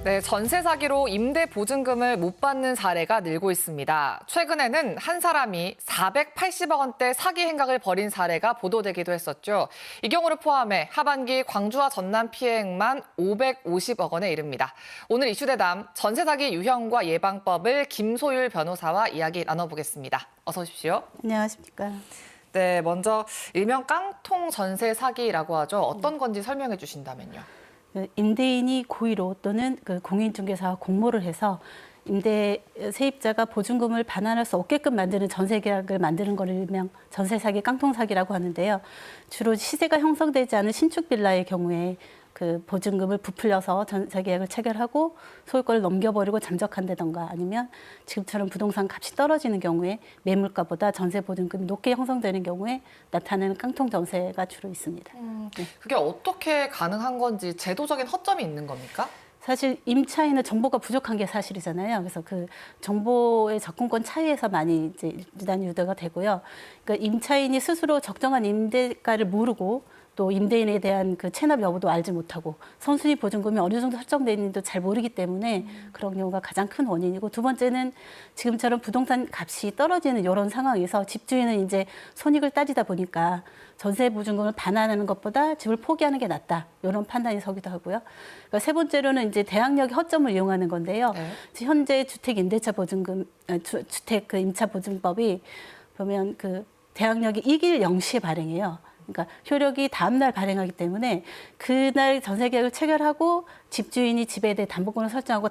네, 전세 사기로 임대 보증금을 못 받는 사례가 늘고 있습니다. 최근에는 한 사람이 480억 원대 사기 행각을 벌인 사례가 보도되기도 했었죠. 이 경우를 포함해 하반기 광주와 전남 피해액만 550억 원에 이릅니다. 오늘 이슈대담 전세 사기 유형과 예방법을 김소율 변호사와 이야기 나눠보겠습니다. 어서 오십시오. 안녕하십니까. 네, 먼저 일명 깡통 전세 사기라고 하죠. 어떤 건지 설명해 주신다면요. 임대인이 고의로 또는 공인중개사와 공모를 해서 임대 세입자가 보증금을 반환할 수 없게끔 만드는 전세 계약을 만드는 것을 일명 전세 사기, 깡통 사기라고 하는데요. 주로 시세가 형성되지 않은 신축 빌라의 경우에 그 보증금을 부풀려서 전세 계약을 체결하고 소유권을 넘겨버리고 잠적한다던가 아니면 지금처럼 부동산 값이 떨어지는 경우에 매물가보다 전세 보증금이 높게 형성되는 경우에 나타나는 깡통 전세가 주로 있습니다. 그게 어떻게 가능한 건지 제도적인 허점이 있는 겁니까? 사실 임차인은 정보가 부족한 게 사실이잖아요. 그래서 그 정보의 접근권 차이에서 많이 이제 일단 유도가 되고요. 그러니까 임차인이 스스로 적정한 임대가를 모르고 또 임대인에 대한 그 체납 여부도 알지 못하고 선순위 보증금이 어느 정도 설정돼 있는지도 잘 모르기 때문에 그런 경우가 가장 큰 원인이고, 두 번째는 지금처럼 부동산 값이 떨어지는 이런 상황에서 집주인은 이제 손익을 따지다 보니까 전세 보증금을 반환하는 것보다 집을 포기하는 게 낫다, 이런 판단이 서기도 하고요. 그러니까 세 번째로는 이제 대항력의 허점을 이용하는 건데요. 네. 현재 주택 임대차 보증금, 주택 그 임차 보증법이 보면 그 대항력이 2길 0시에 발행해요. 그러니까 효력이 다음 날 발행하기 때문에 그날 전세 계약을 체결하고 집주인이 집에 대해 담보권을 설정하고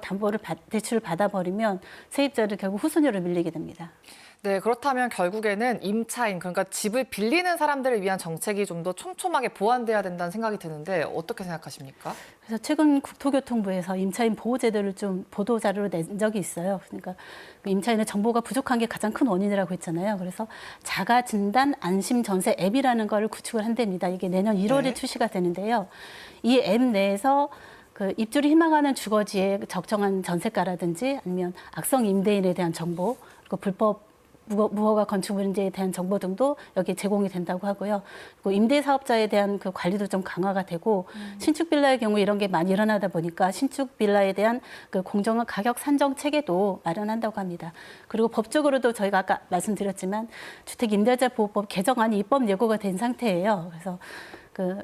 대출을 받아버리면 세입자를 결국 후순위로 밀리게 됩니다. 네, 그렇다면 결국에는 임차인, 그러니까 집을 빌리는 사람들을 위한 정책이 좀 더 촘촘하게 보완돼야 된다는 생각이 드는데 어떻게 생각하십니까? 그래서 최근 국토교통부에서 임차인 보호 제도를 좀 보도 자료로 낸 적이 있어요. 그러니까 임차인의 정보가 부족한 게 가장 큰 원인이라고 했잖아요. 그래서 자가 진단 안심 전세 앱이라는 걸 구축을 한답니다. 이게 내년 1월에 네. 출시가 되는데요. 이 앱 내에서 그 입주를 희망하는 주거지의 적정한 전세가라든지 아니면 악성 임대인에 대한 정보, 그리고 불법 무허가 건축 문제에 대한 정보 등도 여기에 제공이 된다고 하고요. 그리고 임대 사업자에 대한 그 관리도 좀 강화가 되고, 신축 빌라의 경우 이런 게 많이 일어나다 보니까 신축 빌라에 대한 그 공정한 가격 산정 체계도 마련한다고 합니다. 그리고 법적으로도 저희가 아까 말씀드렸지만 주택 임대차 보호법 개정안이 입법 예고가 된 상태예요. 그래서 그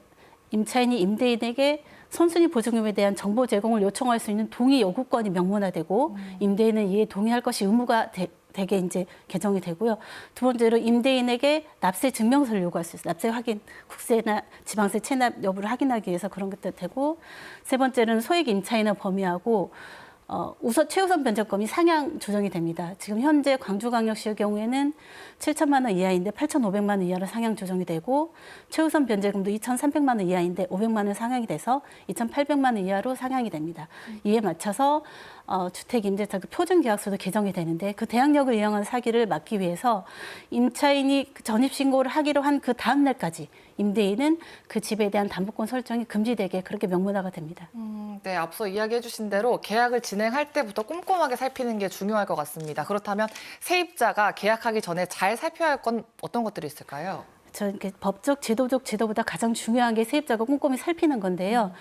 임차인이 임대인에게 선순위 보증금에 대한 정보 제공을 요청할 수 있는 동의 요구권이 명문화되고, 임대인은 이에 동의할 것이 의무가 되게 이제 개정이 되고요. 두 번째로 임대인에게 납세 증명서를 요구할 수 있어요. 납세 확인, 국세나 지방세 체납 여부를 확인하기 위해서 그런 것도 되고, 세 번째는 소액 임차인을 범위하고 최우선 변제금이 상향 조정이 됩니다. 지금 현재 광주광역시의 경우에는 7천만 원 이하인데 8,500만 원 이하로 상향 조정이 되고, 최우선 변제금도 2,300만 원 이하인데 500만 원 상향이 돼서 2,800만 원 이하로 상향이 됩니다. 이에 맞춰서 주택 임대차 그 표준 계약서도 개정이 되는데, 그 대항력을 이용한 사기를 막기 위해서 임차인이 전입 신고를 하기로 한 그 다음 날까지 임대인은 그 집에 대한 담보권 설정이 금지되게 그렇게 명문화가 됩니다. 네, 앞서 이야기해 주신 대로 계약을 진행할 때부터 꼼꼼하게 살피는 게 중요할 것 같습니다. 그렇다면 세입자가 계약하기 전에 잘 살펴야 할 건 어떤 것들이 있을까요? 이렇게 법적, 제도적 제도보다 가장 중요한 게 세입자가 꼼꼼히 살피는 건데요.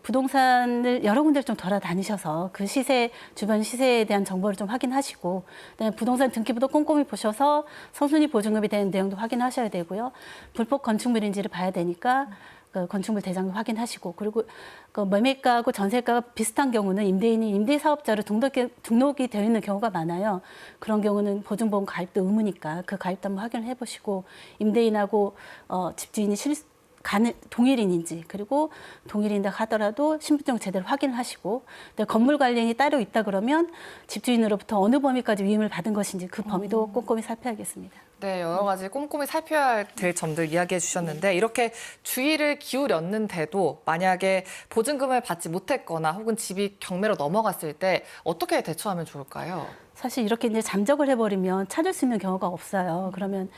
부동산을 여러 군데를 좀 돌아다니셔서 그 시세, 주변 시세에 대한 정보를 좀 확인하시고, 그다음에 부동산 등기부도 꼼꼼히 보셔서 선순위 보증금에 대한 내용도 확인하셔야 되고요. 불법 건축물인지를 봐야 되니까 그 건축물 대장도 확인하시고, 그리고 그 매매가하고 전세가가 비슷한 경우는 임대인이 임대사업자로 등록이 되어 있는 경우가 많아요. 그런 경우는 보증보험 가입도 의무니까 그 가입도 한번 확인을 해보시고, 임대인하고 집주인이 동일인인지, 그리고 동일인다 하더라도 신분증 제대로 확인하시고, 건물 관련이 따로 있다 그러면 집주인으로부터 어느 범위까지 위임을 받은 것인지 그 범위도 꼼꼼히 살펴야겠습니다. 네, 여러 가지 꼼꼼히 살펴야 될 점들 이야기해 주셨는데, 이렇게 주의를 기울였는데도 만약에 보증금을 받지 못했거나 혹은 집이 경매로 넘어갔을 때 어떻게 대처하면 좋을까요? 사실 이렇게 이제 잠적을 해버리면 찾을 수 있는 경우가 없어요. 그러면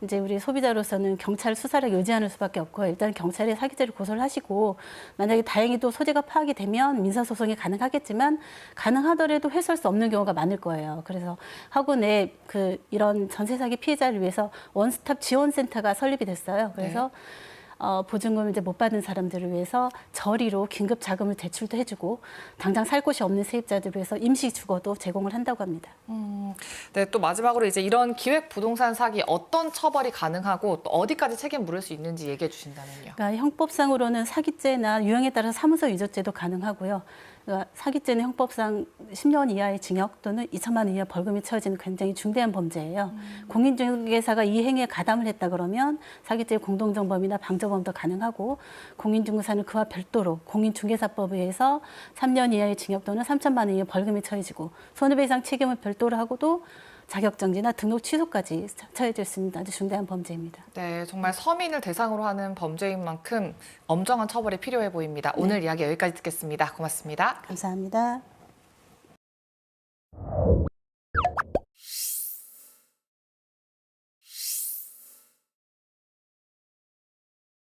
이제 우리 소비자로서는 경찰 수사를 의지하는 수밖에 없고, 일단 경찰에 사기죄를 고소를 하시고, 만약에 다행히도 소재가 파악이 되면 민사소송이 가능하겠지만, 가능하더라도 해소할 수 없는 경우가 많을 거예요. 그래서 하고 내 이런 전세 사기 피해자를 위해서 원스톱 지원센터가 설립이 됐어요. 그래서 보증금을 이제 못 받은 사람들을 위해서 저리로 긴급 자금을 대출도 해주고 당장 살 곳이 없는 세입자들을 위해서 임시 주거도 제공을 한다고 합니다. 네, 또 마지막으로 이제 이런 기획 부동산 사기 어떤 처벌이 가능하고 또 어디까지 책임 물을 수 있는지 얘기해 주신다면요. 그러니까 형법상으로는 사기죄나 유형에 따라 사무소 위조죄도 가능하고요. 그러니까 사기죄는 형법상 10년 이하의 징역 또는 2천만 원 이하 벌금이 처해지는 굉장히 중대한 범죄예요. 공인중개사가 이 행위에 가담을 했다 그러면 사기죄 공동정범이나 방조범도 가능하고 공인중개사는 그와 별도로 공인중개사법에 의해서 3년 이하의 징역 또는 3천만 원 이하의 벌금이 처해지고 손해배상 책임을 별도로 하고도 자격정지나 등록 취소까지 처해질 수 있는 아주 중대한 범죄입니다. 네, 정말 서민을 대상으로 하는 범죄인 만큼 엄정한 처벌이 필요해 보입니다. 오늘 이야기 여기까지 듣겠습니다. 고맙습니다. 감사합니다.